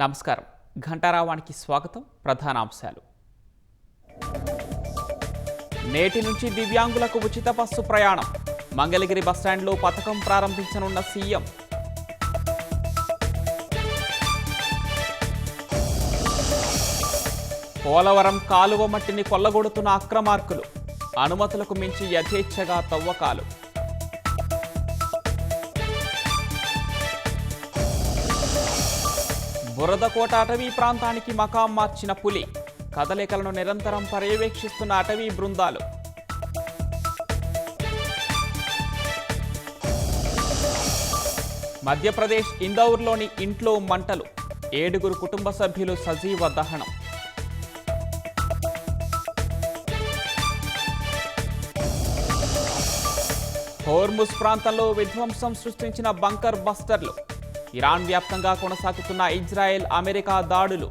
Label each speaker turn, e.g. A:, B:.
A: నమస్కారం. ఘంటారావానికి స్వాగతం. ప్రధానాంశాలు. నేటి నుంచి దివ్యాంగులకు ఉచిత బస్సు ప్రయాణం. మంగళగిరి బస్టాండ్లో పథకం ప్రారంభించనున్న సీఎం. పోలవరం కాలువ మట్టిని కొల్లగొడుతున్న అక్రమార్కులు. అనుమతులకు మించి యథేచ్ఛగా తవ్వకాలు. బురదకోట అటవీ ప్రాంతానికి మకాం మార్చిన పులి. కదలికలను నిరంతరం పర్యవేక్షిస్తున్న అటవీ బృందాలు. మధ్యప్రదేశ్ ఇందౌర్లోని ఇంట్లో మంటలు. 7 కుటుంబ సభ్యులు సజీవ దహనం. హోర్ముజ్ ప్రాంతంలో విధ్వంసం సృష్టించిన బంకర్ బస్టర్లు. ఇరాన్ వ్యాప్తంగా కొనసాగుతున్న ఇజ్రాయెల్ అమెరికా దాడులు.